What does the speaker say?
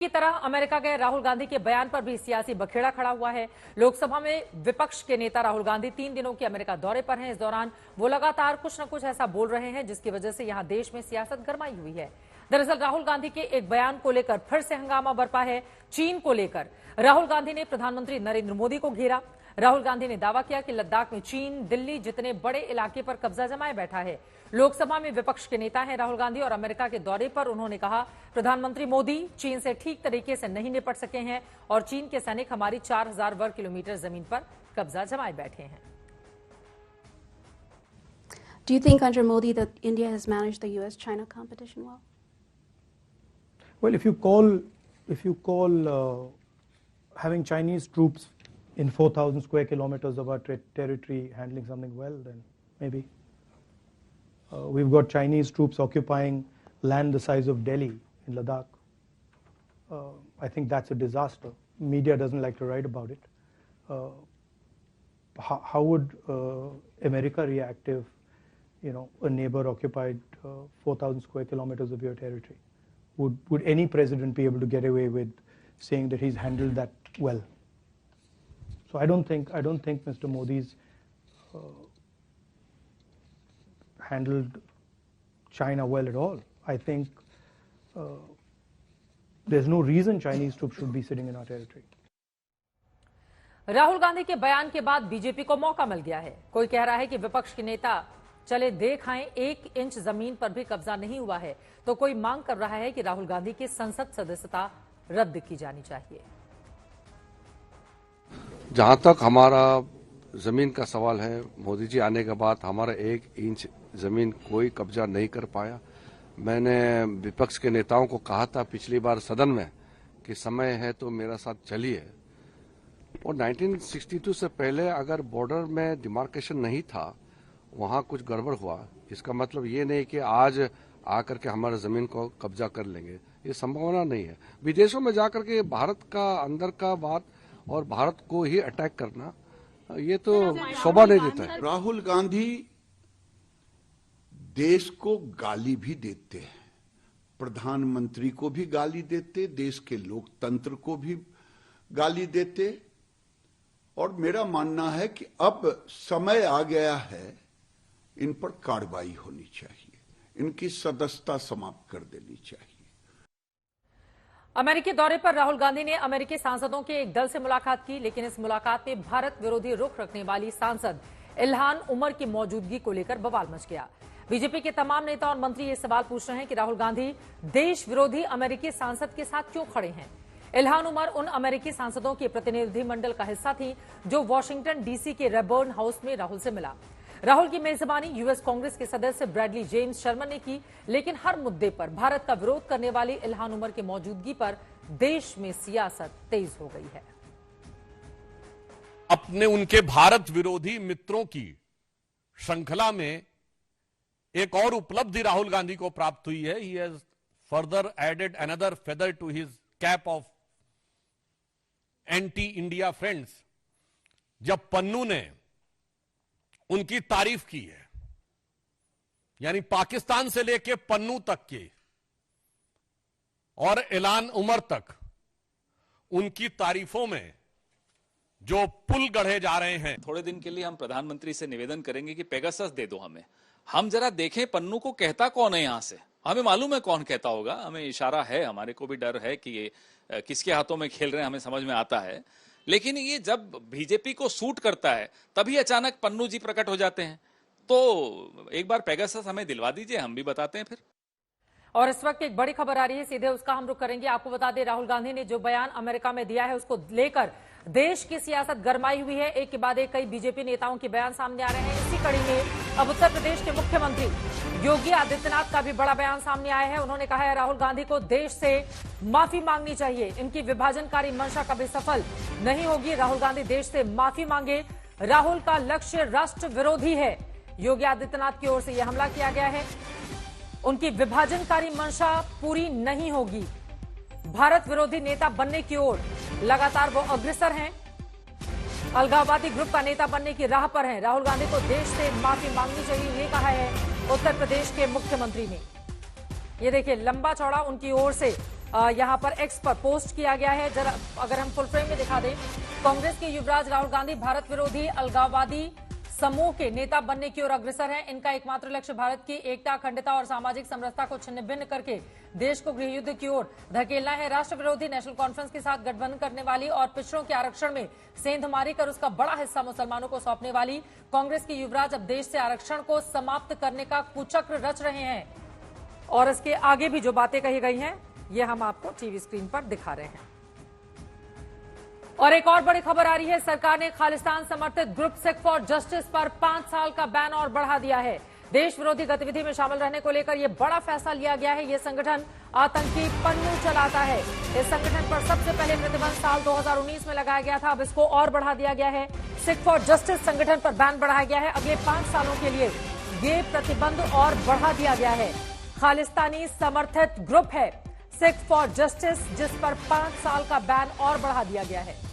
की तरह अमेरिका गए राहुल गांधी के बयान पर भी सियासी बखेड़ा खड़ा हुआ है। लोकसभा में विपक्ष के नेता राहुल गांधी 3 दिनों के अमेरिका दौरे पर हैं। इस दौरान वो लगातार कुछ न कुछ ऐसा बोल रहे हैं जिसकी वजह से यहां देश में सियासत गरमाई हुई है। दरअसल राहुल गांधी के एक बयान को लेकर फिर से हंगामा बरपा है। चीन को लेकर राहुल गांधी ने प्रधानमंत्री नरेंद्र मोदी को घेरा। राहुल गांधी ने दावा किया कि लद्दाख में चीन दिल्ली जितने बड़े इलाके पर कब्जा जमाए बैठा है। लोकसभा में विपक्ष के नेता हैं राहुल गांधी और अमेरिका के दौरे पर उन्होंने कहा, प्रधानमंत्री मोदी चीन से ठीक तरीके से नहीं निपट सके हैं और चीन के सैनिक हमारी 4000 वर्ग किलोमीटर जमीन पर कब्जा जमाए बैठे हैं। Do you think under Modi that India has managed the US-China competition well? Well, if you call having Chinese troops in 4,000 square kilometers of our territory handling something well, then maybe. We've got Chinese troops occupying land the size of Delhi in Ladakh. I think that's a disaster. Media doesn't like to write about it. How would America react if, a neighbor occupied 4,000 square kilometers of your territory? Would any president be able to get away with saying that he's handled that well? So I don't think Mr. Modi's handled China well at all. I think there's no reason Chinese troops should be sitting in our territory. Rahul Gandhi के बयान के बाद BJP को मौका मिल गया है। कोई कह रहा है कि विपक्ष के नेता चले देख आएं, 1 इंच जमीन पर भी कब्जा नहीं हुआ है, तो कोई मांग कर रहा है कि राहुल गांधी की संसद सदस्यता रद्द की जानी चाहिए। जहां तक हमारा जमीन का सवाल है, मोदी जी आने के बाद हमारा 1 इंच जमीन कोई कब्जा नहीं कर पाया। मैंने विपक्ष के नेताओं को कहा था पिछली बार सदन में कि समय है तो मेरा साथ चलिए। और 1962 से पहले अगर बॉर्डर में डिमार्केशन नहीं था, वहां कुछ गड़बड़ हुआ, इसका मतलब ये नहीं कि आज आकर के हमारे जमीन को कब्जा कर लेंगे, ये संभावना नहीं है। विदेशों में जाकर के भारत का अंदर का बात और भारत को ही अटैक करना, ये तो शोभा नहीं देता है। राहुल गांधी देश को गाली भी देते हैं, प्रधानमंत्री को भी गाली देते, देश के लोकतंत्र को भी गाली देते। और मेरा मानना है कि अब समय आ गया है, इन पर कार्रवाई होनी चाहिए, इनकी सदस्यता समाप्त कर देनी चाहिए। अमेरिकी दौरे पर राहुल गांधी ने अमेरिकी सांसदों के एक दल से मुलाकात की, लेकिन इस मुलाकात में भारत विरोधी रुख रखने वाली सांसद इल्हान उमर की मौजूदगी को लेकर बवाल मच गया। बीजेपी के तमाम नेता और मंत्री ये सवाल पूछ रहे हैं कि राहुल गांधी देश विरोधी अमेरिकी सांसद के साथ क्यों खड़े हैं। इल्हान उमर उन अमेरिकी सांसदों के प्रतिनिधिमंडल का हिस्सा थी जो वॉशिंगटन डीसी के रेबर्न हाउस में राहुल से मिला। राहुल की मेजबानी यूएस कांग्रेस के सदस्य ब्रैडली जेम्स शर्मन ने की, लेकिन हर मुद्दे पर भारत का विरोध करने वाली इल्हान उमर की मौजूदगी पर देश में सियासत तेज हो गई है। अपने उनके भारत विरोधी मित्रों की श्रृंखला में एक और उपलब्धि राहुल गांधी को प्राप्त हुई है। He has further added another feather to his cap of anti India friends. जब पन्नू ने उनकी तारीफ की है, यानी पाकिस्तान से लेकर पन्नू तक के और इल्हान उमर तक उनकी तारीफों में जो पुल गढ़े जा रहे हैं। थोड़े दिन के लिए हम प्रधानमंत्री से निवेदन करेंगे कि पेगासस दे दो हमें, हम जरा देखें पन्नू को कहता कौन है यहां से। हमें मालूम है कौन कहता होगा, हमें इशारा है, हमारे को भी डर है कि ये किसके हाथों में खेल रहे हैं, हमें समझ में आता है। लेकिन ये जब बीजेपी को सूट करता है तभी अचानक पन्नू जी प्रकट हो जाते हैं। तो एक बार पेगासस हमें दिलवा दीजिए, हम भी बताते हैं फिर। और इस वक्त एक बड़ी खबर आ रही है, सीधे उसका हम रुख करेंगे। आपको बता दें, राहुल गांधी ने जो बयान अमेरिका में दिया है उसको लेकर देश की सियासत गरमाई हुई है। एक के बाद एक कई बीजेपी नेताओं के बयान सामने आ रहे हैं। इसी कड़ी में अब उत्तर प्रदेश के मुख्यमंत्री योगी आदित्यनाथ का भी बड़ा बयान सामने आया है। उन्होंने कहा है राहुल गांधी को देश से माफी मांगनी चाहिए, इनकी विभाजनकारी मंशा कभी सफल नहीं होगी। राहुल गांधी देश से माफी मांगे, राहुल का लक्ष्य राष्ट्र विरोधी है। योगी आदित्यनाथ की ओर से यह हमला किया गया है, उनकी विभाजनकारी मंशा पूरी नहीं होगी। भारत विरोधी नेता बनने की ओर लगातार वो अग्रसर हैं, अलगाववादी ग्रुप का नेता बनने की राह पर हैं। राहुल गांधी को देश से माफी मांगनी चाहिए, ये कहा है उत्तर प्रदेश के मुख्यमंत्री ने। ये देखिए, लंबा चौड़ा उनकी ओर से यहां पर एक्स पर पोस्ट किया गया है। जरा अगर हम फुल फ्रेम में दिखा दें, कांग्रेस के युवराज राहुल गांधी भारत विरोधी अलगाववादी समूह के नेता बनने की ओर अग्रसर हैं। इनका एकमात्र लक्ष्य भारत की एकता, अखंडता और सामाजिक समरसता को छिन्न भिन्न करके देश को गृह युद्ध की ओर धकेलना है। राष्ट्र विरोधी नेशनल कॉन्फ्रेंस के साथ गठबंधन करने वाली और पिछड़ों के आरक्षण में सेंधमारी कर उसका बड़ा हिस्सा मुसलमानों को सौंपने वाली कांग्रेस के युवराज अब देश से आरक्षण को समाप्त करने का कुचक्र रच रहे हैं। और इसके आगे भी जो बातें कही गई हैं, ये हम आपको टीवी स्क्रीन पर दिखा रहे हैं। और एक और बड़ी खबर आ रही है, सरकार ने खालिस्तान समर्थित ग्रुप सिख फॉर जस्टिस पर 5 साल का बैन और बढ़ा दिया है। देश विरोधी गतिविधि में शामिल रहने को लेकर यह बड़ा फैसला लिया गया है। यह संगठन आतंकी पन्नू चलाता है। इस संगठन पर सबसे पहले प्रतिबंध साल 2019 में लगाया गया था, अब इसको और बढ़ा दिया गया है। सिख फॉर जस्टिस संगठन पर बैन बढ़ाया गया है। अगले 5 सालों के लिए ये प्रतिबंध और बढ़ा दिया गया है। खालिस्तानी समर्थित ग्रुप है सिख फॉर जस्टिस, जिस पर 5 साल का बैन और बढ़ा दिया गया है।